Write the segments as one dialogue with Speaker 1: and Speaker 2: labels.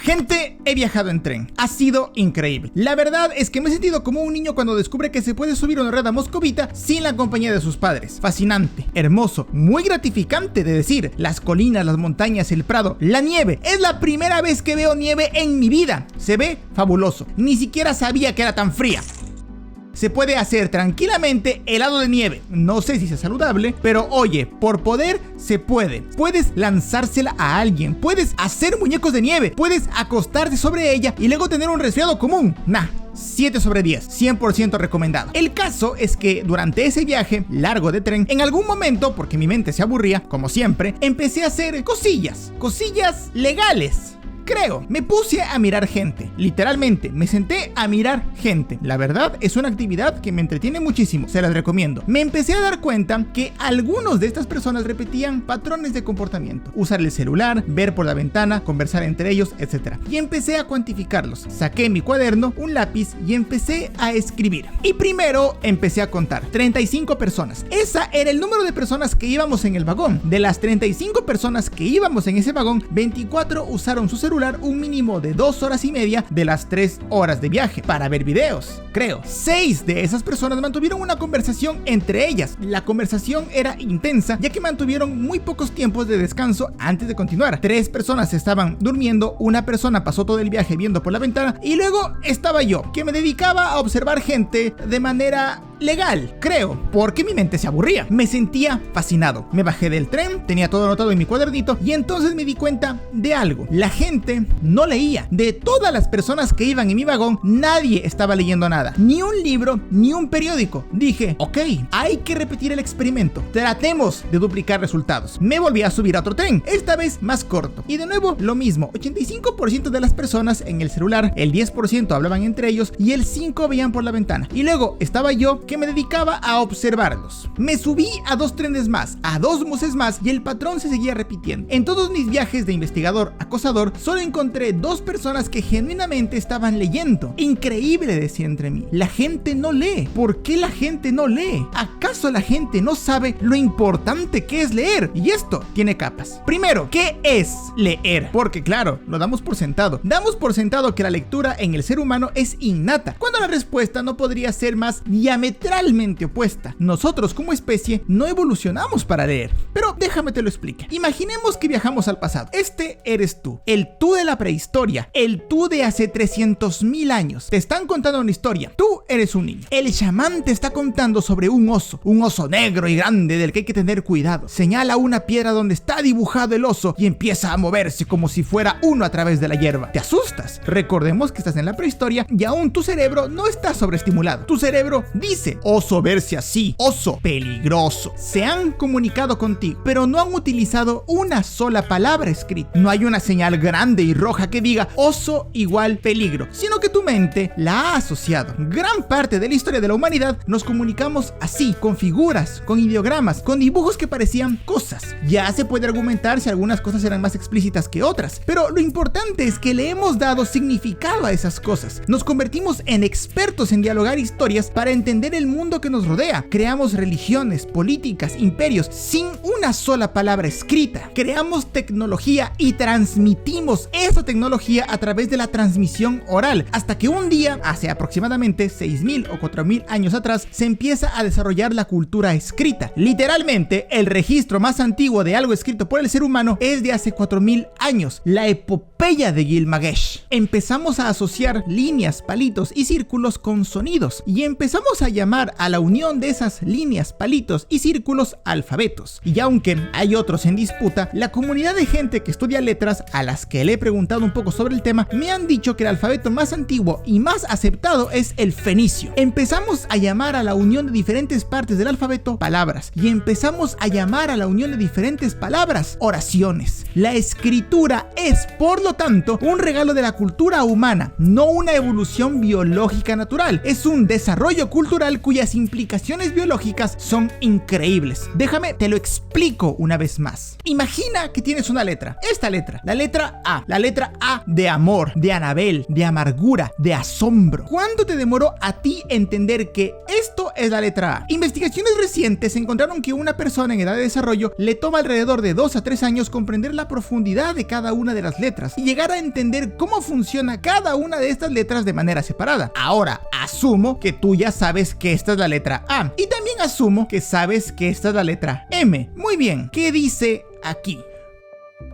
Speaker 1: Gente, he viajado en tren. Ha sido increíble. La verdad es que me he sentido como un niño cuando descubre que se puede subir una rueda moscovita sin la compañía de sus padres. Fascinante, hermoso, muy gratificante de decir. Las colinas, las montañas, el prado, la nieve. Es la primera vez que veo nieve en mi vida. Se ve fabuloso. Ni siquiera sabía que era tan fría. Se puede hacer tranquilamente helado de nieve. No sé si sea saludable, pero oye, por poder se puede. Puedes lanzársela a alguien, puedes hacer muñecos de nieve, puedes acostarte sobre ella y luego tener un resfriado común. 7 sobre 10, 100% recomendado. El caso es que durante ese viaje largo de tren, en algún momento, porque mi mente se aburría, como siempre, empecé a hacer cosillas legales. Creo, me puse a mirar gente, literalmente, me senté a mirar gente. La verdad es una actividad que me entretiene muchísimo, se las recomiendo. Me empecé a dar cuenta que algunos de estas personas repetían patrones de comportamiento. Usar el celular, ver por la ventana, conversar entre ellos, etc. Y empecé a cuantificarlos. Saqué mi cuaderno, un lápiz y empecé a escribir. Y primero empecé a contar, 35 personas. Esa era el número de personas que íbamos en el vagón. De las 35 personas que íbamos en ese vagón, 24 usaron su celular un mínimo de 2 horas y media de las 3 horas de viaje para ver videos. Creo, 6 de esas personas mantuvieron una conversación entre ellas. La conversación era intensa ya que mantuvieron muy pocos tiempos de descanso antes de continuar. 3 personas estaban durmiendo, una persona pasó todo el viaje viendo por la ventana y luego estaba yo, que me dedicaba a observar gente de manera legal, creo, porque mi mente se aburría. Me sentía fascinado. Me bajé del tren, tenía todo anotado en mi cuadernito y entonces me di cuenta de algo. La gente no leía. De todas las personas que iban en mi vagón, nadie estaba leyendo nada. Ni un libro, ni un periódico. Dije, ok, hay que repetir el experimento. Tratemos de duplicar resultados. Me volví a subir a otro tren, esta vez más corto. Y de nuevo, lo mismo. 85% de las personas en el celular, el 10% hablaban entre ellos y el 5% veían por la ventana. Y luego estaba yo que me dedicaba a observarlos. Me subí a 2 trenes más, a 2 buses más y el patrón se seguía repitiendo. En todos mis viajes de investigador acosador, solo encontré 2 personas que genuinamente estaban leyendo. Increíble, decía entre mí. La gente no lee. ¿Por qué la gente no lee? ¿Acaso la gente no sabe lo importante que es leer? Y esto tiene capas. Primero, ¿qué es leer? Porque claro, lo damos por sentado. Damos por sentado que la lectura en el ser humano es innata, cuando la respuesta no podría ser más diametralmente opuesta. Nosotros como especie no evolucionamos para leer. Pero déjame te lo explique. Imaginemos que viajamos al pasado. Este eres tú, el tú de la prehistoria, el tú de hace 300.000 años. Te están contando una historia. Tú eres un niño. El chamán te está contando sobre un oso negro y grande del que hay que tener cuidado. Señala una piedra donde está dibujado el oso y empieza a moverse como si fuera uno a través de la hierba. Te asustas. Recordemos que estás en la prehistoria y aún tu cerebro no está sobreestimulado. Tu cerebro dice, oso verse así, oso peligroso. Se han comunicado contigo, pero no han utilizado una sola palabra escrita. No hay una señal grande y roja que diga oso igual peligro, sino que tu mente la ha asociado. Gran parte de la historia de la humanidad nos comunicamos así, con figuras, con ideogramas, con dibujos que parecían cosas. Ya se puede argumentar si algunas cosas eran más explícitas que otras, pero lo importante es que le hemos dado significado a esas cosas. Nos convertimos en expertos en dialogar historias para entender el mundo que nos rodea. Creamos religiones, políticas, imperios sin una sola palabra escrita. Creamos tecnología y transmitimos esa tecnología a través de la transmisión oral, hasta que un día, hace aproximadamente 6.000 o 4.000 años atrás, se empieza a desarrollar la cultura escrita. Literalmente, el registro más antiguo de algo escrito por el ser humano es de hace 4.000 años, la epopeya de Gilgamesh. Empezamos a asociar líneas, palitos y círculos con sonidos, y empezamos a llamar a la unión de esas líneas, palitos y círculos alfabetos. Y aunque hay otros en disputa, la comunidad de gente que estudia letras, a las que le he preguntado un poco sobre el tema, me han dicho que el alfabeto más antiguo y más aceptado es el fenicio. Empezamos a llamar a la unión de diferentes partes del alfabeto palabras, y empezamos a llamar a la unión de diferentes palabras oraciones. La escritura es, por lo tanto, un regalo de la cultura humana, no una evolución biológica natural. Es un desarrollo cultural cuyas implicaciones biológicas son increíbles. Déjame te lo explico una vez más. Imagina que tienes una letra, esta letra, la letra A de amor, de Anabel, de amargura, de asombro. ¿Cuánto te demoró a ti entender que esto es la letra A? Investigaciones recientes encontraron que una persona en edad de desarrollo le toma alrededor de 2 a 3 años comprender la profundidad de cada una de las letras, y llegar a entender cómo funciona cada una de estas letras de manera separada. Ahora, asumo que tú ya sabes que esta es la letra A y también asumo que sabes que esta es la letra M. Muy bien, ¿qué dice aquí?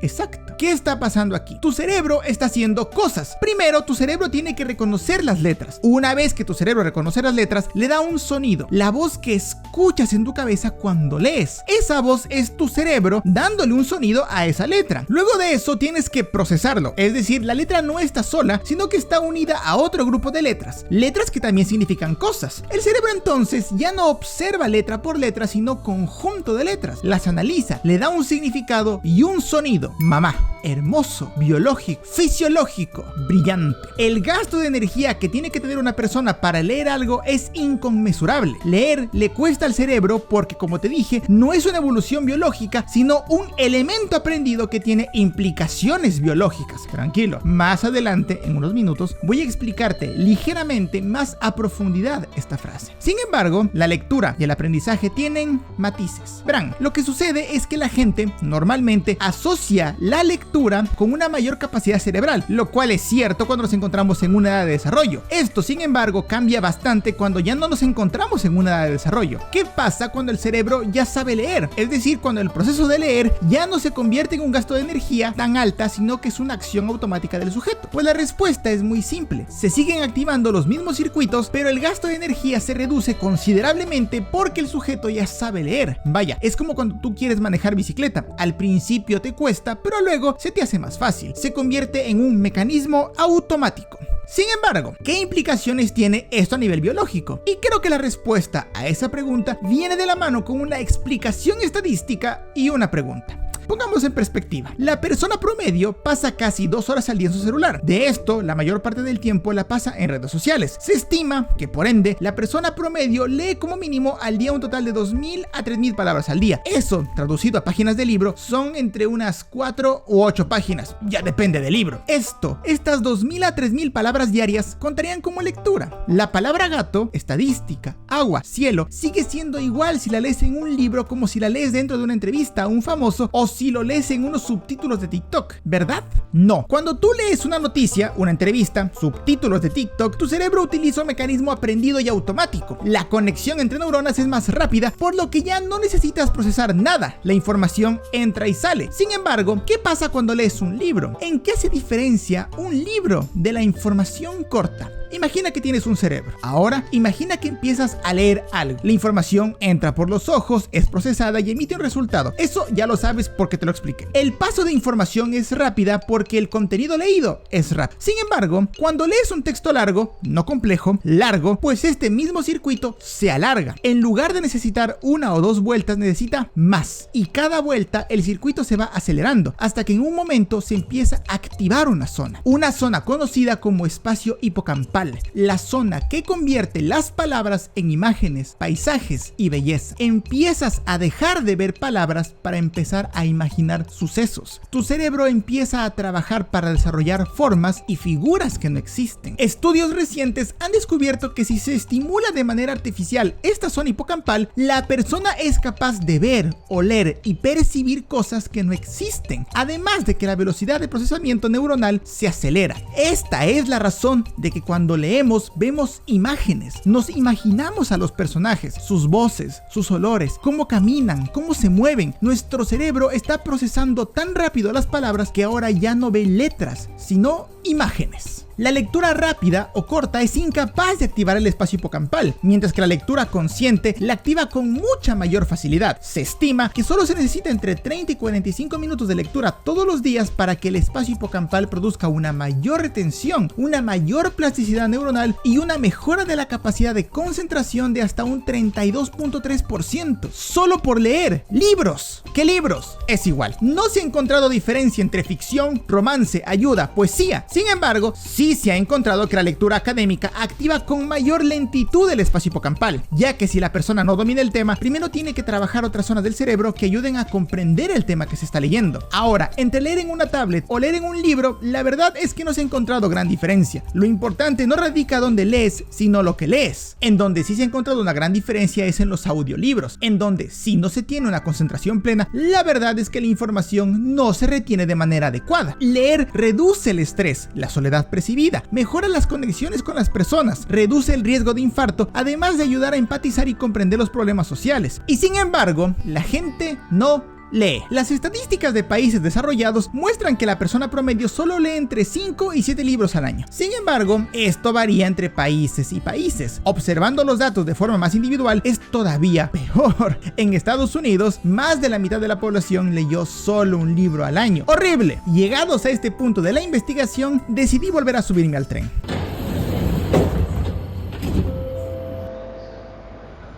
Speaker 1: Exacto. ¿Qué está pasando aquí? Tu cerebro está haciendo cosas. Primero, tu cerebro tiene que reconocer las letras. Una vez que tu cerebro reconoce las letras, le da un sonido, la voz que escuchas en tu cabeza cuando lees. Esa voz es tu cerebro dándole un sonido a esa letra. Luego de eso tienes que procesarlo, es decir, la letra no está sola, sino que está unida a otro grupo de letras que también significan cosas. El cerebro entonces ya no observa letra por letra, sino conjunto de letras. Las analiza, le da un significado y un sonido. Mamá. Hermoso, biológico, fisiológico, brillante. El gasto de energía que tiene que tener una persona para leer algo es inconmensurable. Leer le cuesta al cerebro porque, como te dije, no es una evolución biológica, sino un elemento aprendido que tiene implicaciones biológicas. Tranquilo, más adelante, en unos minutos, voy a explicarte ligeramente más a profundidad esta frase. Sin embargo, la lectura y el aprendizaje tienen matices. Verán, lo que sucede es que la gente normalmente asocia la lectura con una mayor capacidad cerebral, lo cual es cierto cuando nos encontramos en una edad de desarrollo. Esto, sin embargo, cambia bastante cuando ya no nos encontramos en una edad de desarrollo. ¿Qué pasa cuando el cerebro ya sabe leer? Es decir, cuando el proceso de leer ya no se convierte en un gasto de energía tan alta, sino que es una acción automática del sujeto. Pues la respuesta es muy simple. Se siguen activando los mismos circuitos, pero el gasto de energía se reduce considerablemente porque el sujeto ya sabe leer. Vaya, es como cuando tú quieres manejar bicicleta. Al principio te cuesta, pero luego se te hace más fácil. Se convierte en un mecanismo automático. Sin embargo, ¿qué implicaciones tiene esto a nivel biológico? Y creo que la respuesta a esa pregunta viene de la mano con una explicación estadística y una pregunta. Pongamos en perspectiva, la persona promedio pasa casi 2 horas al día en su celular. De esto, la mayor parte del tiempo la pasa en redes sociales. Se estima que, por ende, la persona promedio lee como mínimo al día un total de 2.000 a 3.000 palabras al día. Eso, traducido a páginas de libro, son entre unas 4 u 8 páginas. Ya depende del libro. Estas 2.000 a 3.000 palabras diarias contarían como lectura. La palabra gato, estadística, agua, cielo, sigue siendo igual si la lees en un libro como si la lees dentro de una entrevista a un famoso o si lo lees en unos subtítulos de TikTok, ¿verdad? No. Cuando tú lees una noticia, una entrevista, subtítulos de TikTok, tu cerebro utiliza un mecanismo aprendido y automático. La conexión entre neuronas es más rápida, por lo que ya no necesitas procesar nada. La información entra y sale. Sin embargo, ¿qué pasa cuando lees un libro? ¿En qué se diferencia un libro de la información corta? Imagina que tienes un cerebro. Ahora, imagina que empiezas a leer algo. La información entra por los ojos, es procesada y emite un resultado. Eso ya lo sabes porque te lo expliqué. El paso de información es rápida porque el contenido leído es rápido. Sin embargo, cuando lees un texto largo, no complejo, largo, pues este mismo circuito se alarga. En lugar de necesitar 1 o 2 vueltas, necesita más. Y cada vuelta el circuito se va acelerando hasta que en un momento se empieza a activar una zona conocida como espacio hipocampal. La zona que convierte las palabras en imágenes, paisajes y belleza. Empiezas a dejar de ver palabras para empezar a imaginar sucesos. Tu cerebro empieza a trabajar para desarrollar formas y figuras que no existen. Estudios recientes han descubierto que si se estimula de manera artificial esta zona hipocampal, la persona es capaz de ver, oler y percibir cosas que no existen. Además de que la velocidad de procesamiento neuronal se acelera. Esta es la razón de que cuando leemos, vemos imágenes. Nos imaginamos a los personajes, sus voces, sus olores, cómo caminan, cómo se mueven. Nuestro cerebro está procesando tan rápido las palabras que ahora ya no ve letras, sino imágenes. La lectura rápida o corta es incapaz de activar el espacio hipocampal, mientras que la lectura consciente la activa con mucha mayor facilidad. Se estima que solo se necesita entre 30 y 45 minutos de lectura todos los días para que el espacio hipocampal produzca una mayor retención, una mayor plasticidad neuronal y una mejora de la capacidad de concentración de hasta un 32.3%. Solo por leer libros. ¿Qué libros? Es igual. No se ha encontrado diferencia entre ficción, romance, ayuda, poesía, Sin embargo, sí se ha encontrado que la lectura académica activa con mayor lentitud el espacio hipocampal, ya que si la persona no domina el tema, primero tiene que trabajar otras zonas del cerebro que ayuden a comprender el tema que se está leyendo. Ahora, entre leer en una tablet o leer en un libro, la verdad es que no se ha encontrado gran diferencia. Lo importante no radica donde lees, sino lo que lees. En donde sí se ha encontrado una gran diferencia es en los audiolibros, en donde si no se tiene una concentración plena, la verdad es que la información no se retiene de manera adecuada. Leer reduce el estrés, la soledad percibida, mejora las conexiones con las personas, reduce el riesgo de infarto, además de ayudar a empatizar y comprender los problemas sociales. Y sin embargo, la gente no lee. Las estadísticas de países desarrollados muestran que la persona promedio solo lee entre 5 y 7 libros al año. Sin embargo, esto varía entre países y países. Observando los datos de forma más individual es todavía peor. En Estados Unidos, más de la mitad de la población leyó solo un libro al año. ¡Horrible! Llegados a este punto de la investigación, decidí volver a subirme al tren.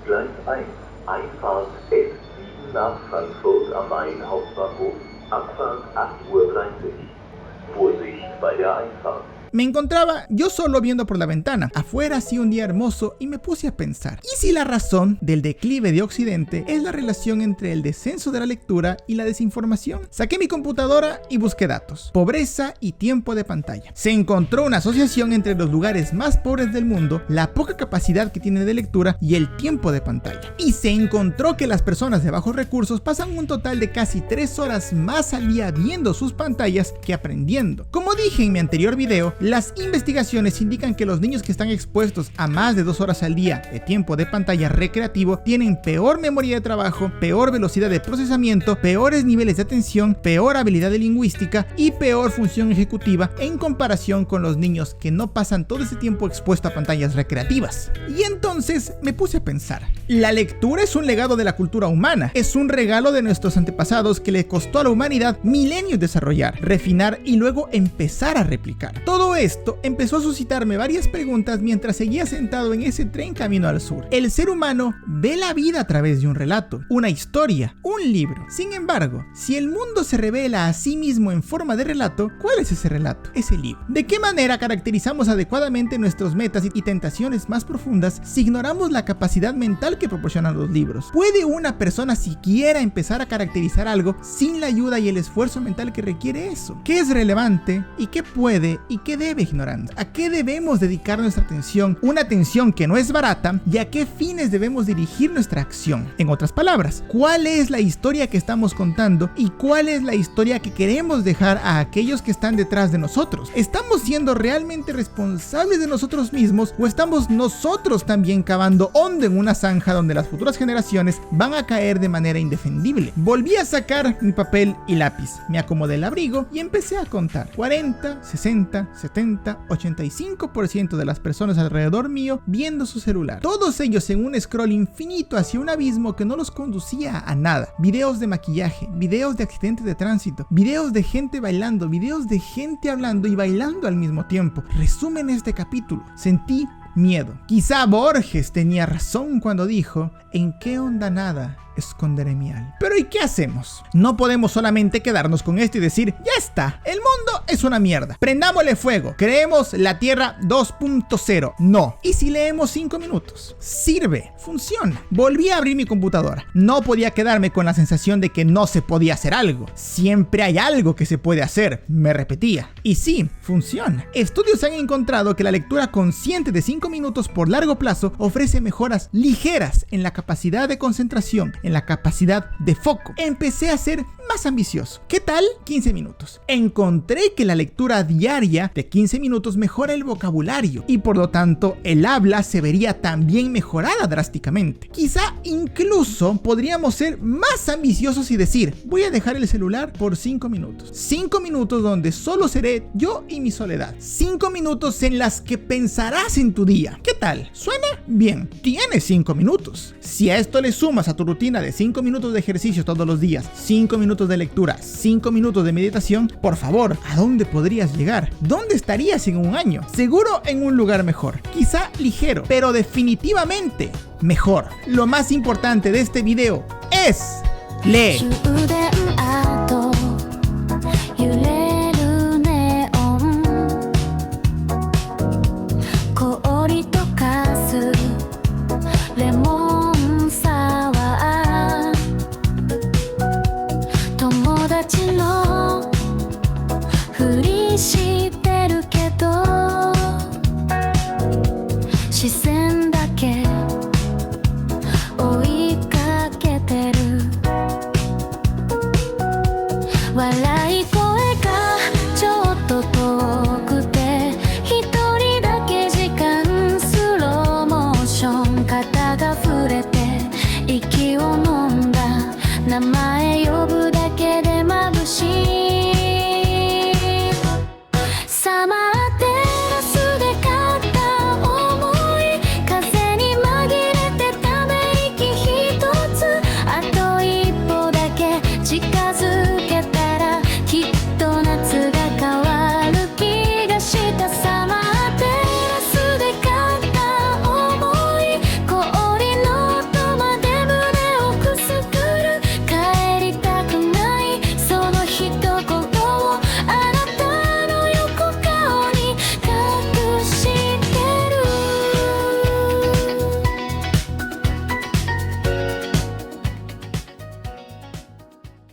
Speaker 2: Gleis 1, Einfahrt S7 nach Frankfurt am Main Hauptbahnhof, Abfahrt 8:30 Uhr. Vorsicht bei der Einfahrt.
Speaker 1: Me encontraba yo solo viendo por la ventana. Afuera hacía un día hermoso y me puse a pensar, ¿y si la razón del declive de Occidente es la relación entre el descenso de la lectura y la desinformación? Saqué mi computadora y busqué datos. Pobreza y tiempo de pantalla. Se encontró una asociación entre los lugares más pobres del mundo, la poca capacidad que tienen de lectura y el tiempo de pantalla. Y se encontró que las personas de bajos recursos pasan un total de casi 3 horas más al día viendo sus pantallas que aprendiendo. Como dije en mi anterior video, las investigaciones indican que los niños que están expuestos a más de 2 horas al día de tiempo de pantalla recreativo tienen peor memoria de trabajo, peor velocidad de procesamiento, peores niveles de atención, peor habilidad de lingüística y peor función ejecutiva en comparación con los niños que no pasan todo ese tiempo expuesto a pantallas recreativas. Y entonces me puse a pensar, la lectura es un legado de la cultura humana, es un regalo de nuestros antepasados que le costó a la humanidad milenios desarrollar, refinar y luego empezar a replicar. Todo esto empezó a suscitarme varias preguntas mientras seguía sentado en ese tren camino al sur. El ser humano ve la vida a través de un relato, una historia, un libro. Sin embargo, si el mundo se revela a sí mismo en forma de relato, ¿cuál es ese relato? Ese libro. ¿De qué manera caracterizamos adecuadamente nuestras metas y tentaciones más profundas si ignoramos la capacidad mental que proporcionan los libros? ¿Puede una persona siquiera empezar a caracterizar algo sin la ayuda y el esfuerzo mental que requiere eso? ¿Qué es relevante y qué puede y qué debe ignorar? ¿A qué debemos dedicar nuestra atención? Una atención que no es barata, y a qué fines debemos dirigir nuestra acción. En otras palabras, ¿cuál es la historia que estamos contando y cuál es la historia que queremos dejar a aquellos que están detrás de nosotros? ¿Estamos siendo realmente responsables de nosotros mismos o estamos nosotros también cavando hondo en una zanja donde las futuras generaciones van a caer de manera indefendible? Volví a sacar mi papel y lápiz, me acomodé el abrigo y empecé a contar. 40, 60, 70, 85% de las personas alrededor mío viendo su celular. Todos ellos en un scroll infinito hacia un abismo que no los conducía a nada. Videos de maquillaje, videos de accidentes de tránsito, videos de gente bailando, videos de gente hablando y bailando al mismo tiempo. Resumen este capítulo. Sentí miedo. Quizá Borges tenía razón cuando dijo: ¿en qué onda nada esconderé mi alma? Pero ¿y qué hacemos? No podemos solamente quedarnos con esto y decir: ya está, el mundo es una mierda, prendámosle fuego, creemos la Tierra 2.0. No. ¿Y si leemos 5 minutos? Sirve, funciona. Volví a abrir mi computadora. No podía quedarme con la sensación de que no se podía hacer algo. Siempre hay algo que se puede hacer, me repetía. Y sí, funciona. Estudios han encontrado que la lectura consciente de 5 minutos por largo plazo ofrece mejoras ligeras en la capacidad de concentración, en la capacidad de foco. Empecé a ser más ambicioso. ¿Qué tal? 15 minutos. Encontré que la lectura diaria de 15 minutos mejora el vocabulario y por lo tanto el habla se vería también mejorada drásticamente. Quizá incluso podríamos ser más ambiciosos y decir: voy a dejar el celular por 5 minutos. 5 minutos donde solo seré yo y mi soledad. 5 minutos en las que pensarás en tu día. ¿Qué tal? ¿Suena? Bien. Tienes 5 minutos. Si a esto le sumas a tu rutina de 5 minutos de ejercicio todos los días, 5 minutos de lectura, 5 minutos de meditación, por favor, ¿a dónde podrías llegar? ¿Dónde estarías en un año? Seguro en un lugar mejor, quizá ligero, pero definitivamente mejor. Lo más importante de este video es lee.
Speaker 3: She said